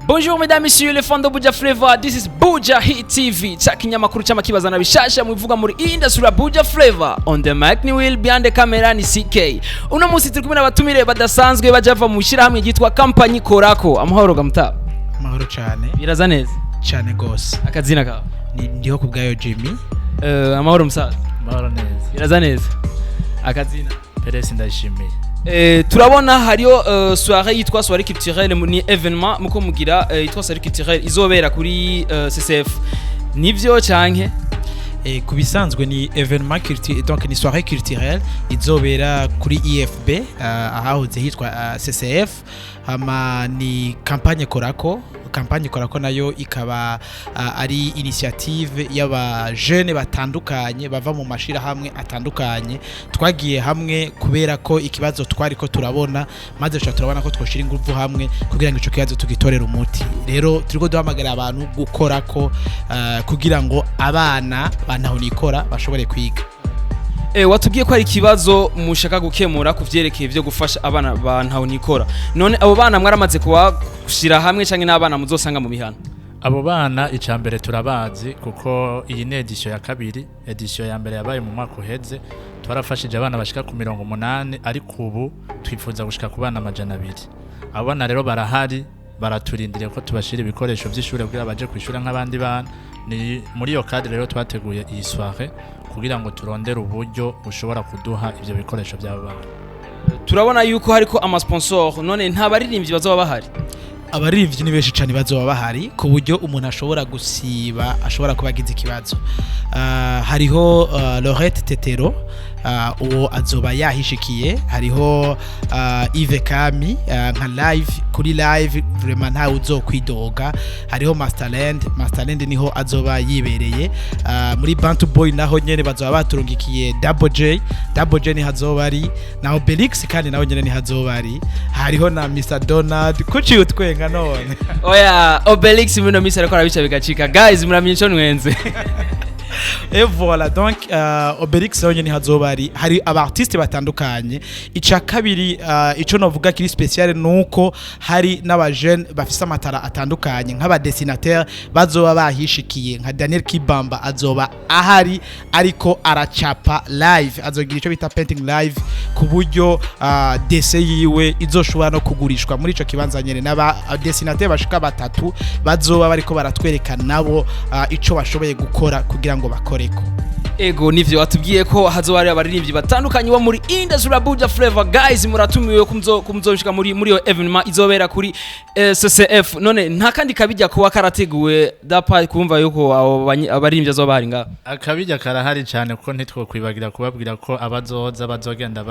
Bonjour mesdames, messieurs, les fans de Buja Flavor. This is Buja Hit TV. Cha kinyamakuru cy'amakibazana bishasha muvuga muri industry ya Buja Flavor. On the mic ni Will, behind the camera ni CK. Uno munsi turi kumwe n'abatumire badasanzwe bajava mu shirahamwe ryitwa Company Korako. Amahoro gamta. Amahoro cyane. Biraza neza. Cyane gose. Akazina kawe. Ndiho kubgayo Jimmy. Amahoro musaza. Amahoro neza. Biraza neza. Akazina. Peresi ndashimiye. Turabona hariyo soirée yitwa soirée culturelle ni événement muko mugira yitwa soirée culturelle izobera kuri CCF nivyo canke kubisanzwe ni événement culturel, donc ni soirée culturelle izobera kuri IFB ahahoze hitwa CCF hama ni campagne Korako nayo ikaba ari initiative y'aba jeune batandukanye bava mu mashira hamwe atandukanye twagiye hamwe kubera ko ikibazo twariko turabona maze turabona ko twoshira ingufu hamwe kugira ngo ico kibazo tugitorera umuti. Rero turiko duhamagara abantu gukora ko kugira ngo abana bantaho nikora bashobore kwiga. Watubwiye ko ari ikibazo mushaka gukemura kuvyerekeye byo gufasha abana bantaho nikora. None abo bana mwaramaze kushira hamwe canke n'abana muzosanga mu mihana? Abo bana icambere turabazi kuko iyi ne edition ya kabiri, edition ya mbere yabaye mu mwaka uheze twarafashije abana bashika ku 180 ariko ubu twifuza gushika ku bana 200. Abo bana rero barahari baraturindiriye ko tubashira ibikoresho by'ishure kugira baje kwishura nk'abandi bana. Ni muri yo cadre rero twateguye iyi soirée kugira ngo turondere uburyo ushobora kuduha ivyo bikoresho by'abana. Turabona yuko hariko ama sponsor, none nta baririmbyi bazoba bahari. Abaririmbyi ni benshi cyane bazoba bahari ku buryo umuntu ashobora gusiba ashobora kubagiza ikibazo. Hariho Lorette Tetero uwo azoba yahishikiye, hariho Yves Kami nka live kuri live vraiment nta uzokwidoga, hariho Masterland niho azoba yibereye, muri Bantu Boy naho nyene bazoba baturungikiye Double J ni hazoba ari naho Belix kandi naho nyene ni hazoba ari, hariho na Mr Donald kuci utwenga none. Oya Obelix muno misi ariko arabica bigacika guys muramenye nwenze. Et voilà donc Obelix naho nyene hazoba ari, hari aba artiste batandukanye. Ica kabiri ico novuga kiri special nuko hari n'aba jeune bafise amatara atandukanye nk'aba dessinateur bazoba bahishikiye nka Daniel Kibamba azoba ahari ariko aracapa live, azogira ico bita painting live ku buryo desse yiwe izoshobora no kugurishwa muri ico kibanza nyene. N'aba dessinateur bashika batatu bazoba bariko baratwereka nabo ico bashoboye gukora kugira ngo bakoreko. Ego nivyo watubwiye ko hazoba ari abaririmbyi batandukanye bo muri industry ya Buja Flavor. Guys muratumiwe kumzoshika muri yo evenement izobera kuri CCF. None nta kandi kabijya kuba karateguwe dapa kumva yuko abaririmbyi azoba hari nga. Akabijya karahari cyane kuko ntitwo kwibagira kubabwira ko abazoza bazogenda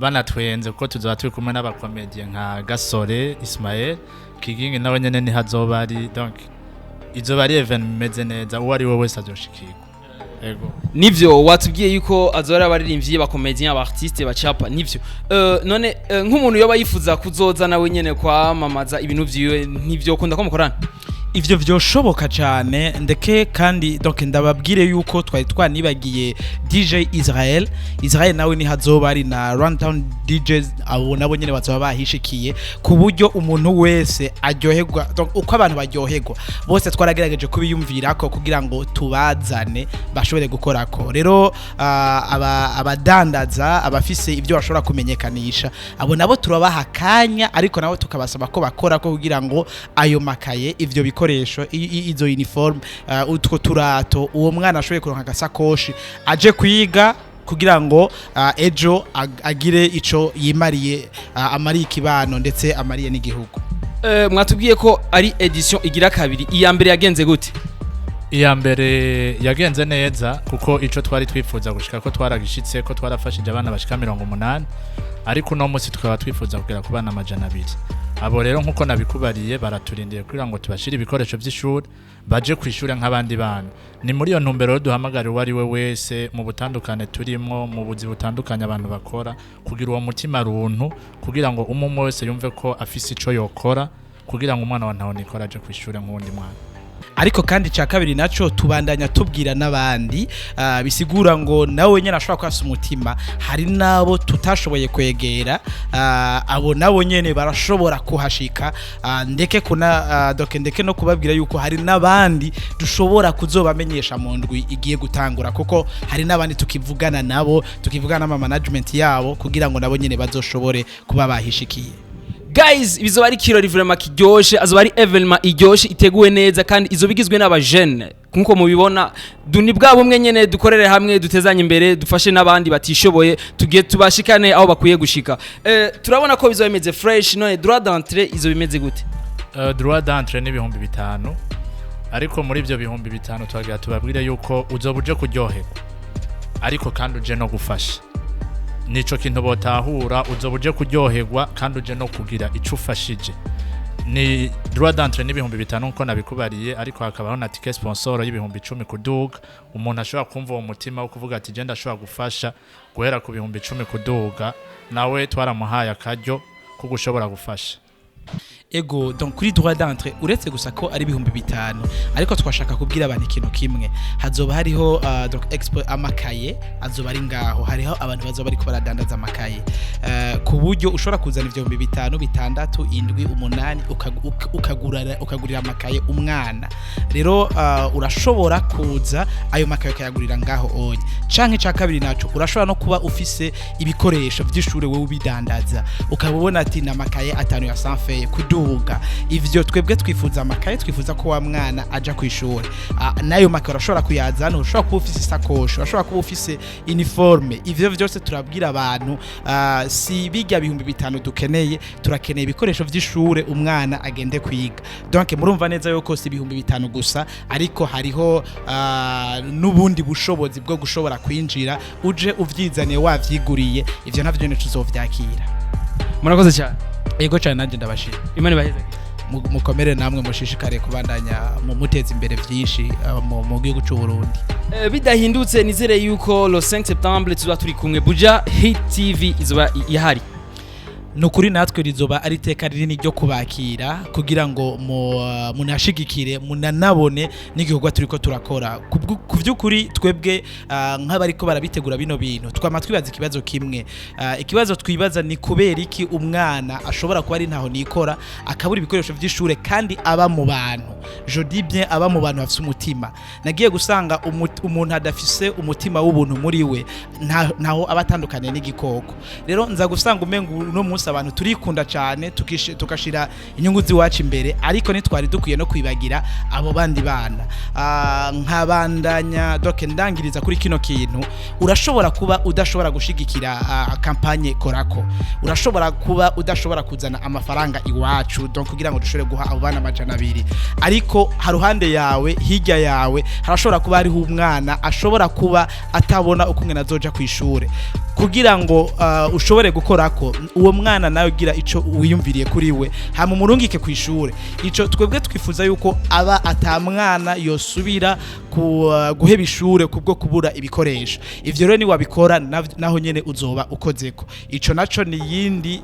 banatwenze kuko tuzoba turi kumwe n'abakomedie nka Gasore Ismael Kigingi nawe nyene ni hazoba ari, donc izoba ari event imeze neza uwo ari we wese azoshikirwa. Ego nivyo watubwiye yuko azora abaririmbyi bakomedien abartiste bacapa nivyo. None nk'umuntu yoba yifuza kuzoza nawe nyene kwamamaza ibintu vyiwe nivyo ukunda ko mukorana? Ivyo vyoshoboka cyane ndeke kandi donc ndababwire yuko twari twanibagiye DJ Israel nawe ni hazoba ari na Rundown DJs abo nabo nyene bazoba bahishikiye ku buryo umuntu wese aryoherwa, donc uko abantu baryoherwa bose twaragerageje kubiyumvirako kugira ngo tubazane bashobore gukorako. Rero abadandaza abafise ibyo bashobora kumenyekanisha abo nabo turabaha kanya ariko nabo tukabasaba ko bakorako kugira ngo ayo makaye ivyo bikoresho izo uniform utwo turato uwo mwana ashoboye kuronka gasakoshi aje kwiga kugira ngo ejo agire ico yimariye amari ikibano ndetse amariye n'igihugu. Mwatubwiye ko ari edition igira kabiri, iya mbere yagenze gute? Iya mbere yagenze neza kuko ico twari twifuza gushika ko twaragishitse ko twarafashije abana bashika 180 ariko no munsi tukaba twifuza kugera ku bana 200. Abo rero nkuko nabikubariye baraturindiye kugira ngo tubashire ibikoresho by'ishuri baje kwishura nk'abandi bana. Ni muri yo ntumbero duhamagara uwo ari we wese mu butandukane turimo mu buzi butandukanye abantu bakora kugira uwo mutima runtu kugira ngo umwe wese yumve ko afise ico yokora kugira ngo umwana wa ntaho nikora aje kwishura nk'undi mwana. ariko kandi ca kabiri naco tubandanya tubwira n'abandi bisigura ngo nawe nyene ashobora kwasa umutima hari nabo tutashoboye kwegera abo nabo nyene barashobora kuhashika ndeke ndeke no kubabwira yuko hari n'abandi dushobora kuzobamenyesha mu ndwi igiye gutangura kuko hari n'abandi tukivugana nabo tukivugana n'ama management yabo kugira ngo nabo nyene bazoshobore kuba bahishikiye. Guys, bizoba ari kirori vraiment kiryoshe, azoba ari evenement iryoshe iteguwe neza kandi izo bigizwe n'aba jeune. Nkuko mubibona duni bwabo mwe nyene dukorere hamwe dutezanye imbere dufashe n'abandi batishoboye tugiye tubashikane aho bakwiye gushika. Turabona ko bizoba bimeze fresh none droit d'entrée izo bimeze gute? Droit d'entrée ni 5,000 ariko muri ibyo 5,000 twagira tubabwire yuko uzoba uje kuryoherwa ariko kandi uje no gufasha. Nico kintu botahura uzoba uje kuryoherwa kandi uje no kugira ico ufashije. Ni droit d'entrée ni 5,000 nko nabikubariye ariko hakabaho na ticket sponsor y'10,000 kuduga umuntu ashobora kumva uwo mutima wo kuvuga ati je ndashobora gufasha guhera ku 10,000 kuduga nawe twaramuhaye akaryo ko gushobora gufasha. Ego donc kuri droit d'entrée uretse gusa ko ari 5,000 ariko twashaka kubwira abantu ikintu kimwe hazoba hariho donc expo amakaye azoba ari ngaho hariho abantu bazoba bari ko baradandaza amakaye ku buryo ushobora kuzana ivyo 5,000 6 7 8 ukagurira amakaye umwana rero urashobora kuza ayo makaye kayagurira ngaho onye canke ca kabiri naco urashobora no kuba ufise ibikoresho vy'ishure wewe ubidandaza ukabona ati na makaye 5 ya sanfe kuduga ivyo twebwe twifuza amakaye twifuza ko wa mwana aja kwishura nayo makaye urashobora kuyazana urashobora kuba ufise isakoshi urashobora kuba ufise uniforme ivyo vyose turabwira abantu si bijya 5,000 dukeneye turakeneye ibikoresho vy'ishure umwana agende kwiga donc murumva neza yuko si 5,000 gusa ariko hariho n'ubundi bushobozi bwo gushobora kwinjira uje uvyizaniye wavyiguriye ivyo navyo neco uzovyakira. Murakoze cyane. Ego cyane nanje ndabashira. Imana baheze. Mukomere namwe mushishikare kubandanya mu muteza imbere vyinshi mu gihugu cy'u Burundi. Bidahindutse nizere yuko le 5 septembre tuba turi kumwe Buja Hit TV izoba yahari. Nukuri natwe rizoba ari teka rinini ryo kubakira kugira ngo munashigikire munanabone n'igikorwa turiko turakora kuvyukuri twebwe nk'abariko barabitegura bino bintu twama twibaza ikibazo kimwe ikibazo twibaza ni kubera iki umwana ashobora kuba ari ntaho nikora akabura ibikoresho vy'ishure kandi aba mu bantu je dis bien aba mu bantu bafise umutima nagiye gusanga umuntu adafise umutima w'ubuntu muri we ntaho abatandukanye n'igikoko rero nza gusanga umengo no munsi abantu turikunda cyane tukashira inyungu ziwacu imbere ariko nitwari dukwiye no kwibagira abo bandi bana nkabandanya doke ndangiriza kuri kino kintu urashobora kuba udashobora gushigikira kampanye korako urashobora kuba udashobora kuzana amafaranga iwacu donc kugira ngo dushobore guha abo bana 200 ariko haruhande yawe hirya yawe harashobora kuba ari umwana ashobora kuba atabona uko ngena zoja kwishure kugira ngo ushobore gukorako uwo mwana nawe gira ico wiyumviriye kuri we hama murungike kwishure ico twebwe twifuza yuko aba atamwana yosubira guheba ishure kubwo kubura ibikoresho ivyo rero ni wabikora naho nyene uzoba ukozeko ico naco ni yindi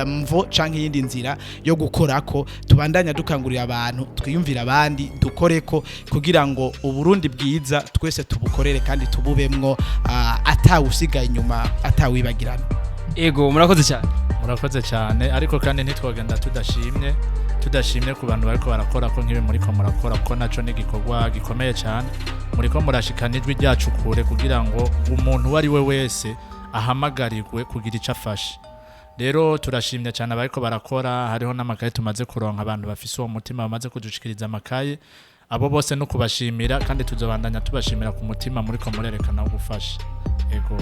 mvo canke yindi nzira yo gukorako tubandanya dukangurira abantu twiyumvira abandi dukoreko kugira ngo uburundi bwiza twese tubukorere kandi tububemwo atawusigaye inyuma atawibagirana. Ego murakoze cyane ariko kandi ntitwogenda tudashimye ku bantu bariko barakora ko nkibe muri ko murakora ko naco ni gikorwa gikomeye cyane muri ko murashikana ijwi ryacu kure kugira ngo umuntu wari we wese ahamagarirwe kugira ico afashe rero turashimye cyane abariko barakora hariho n'amakaye tumaze kuronka abantu bafise uwo mutima bamaze kudushikiriza amakaye abo bose no kubashimira kandi tuzobandanya tubashimira ku mutima muri ko murerekana wo gufasha. Ego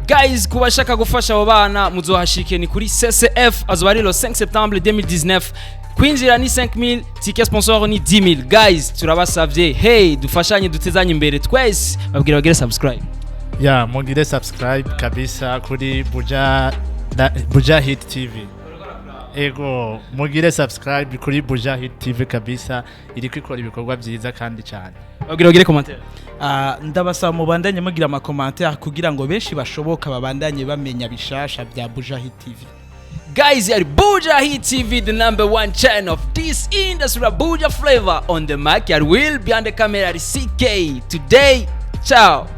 guys kubashaka gufasha abo bana muzohashike ni kuri CCF azoba ari le 5 septembre 2019 kwinjira ni 5,000 ticket sponsor ni 10,000 guys turabasavye hey dufashanye dutezanye imbere twese babwira bagire subscribe mugire subscribe kabisa kuri Buja Hit TV. Ego mugire subscribe kuri Buja Hit TV kabisa iriko ikora ibikorwa byiza kandi cyane bagire commentaire ndabasaba mubandanye mugira ama commentaire kugira ngo benshi bashoboka babandanye bamenya bishasha bya Buja Hit TV. Guys, are Buja Hit TV, the #1 channel of this industry Buja Flavor on the mic. I will be on the camera CK today. Ciao.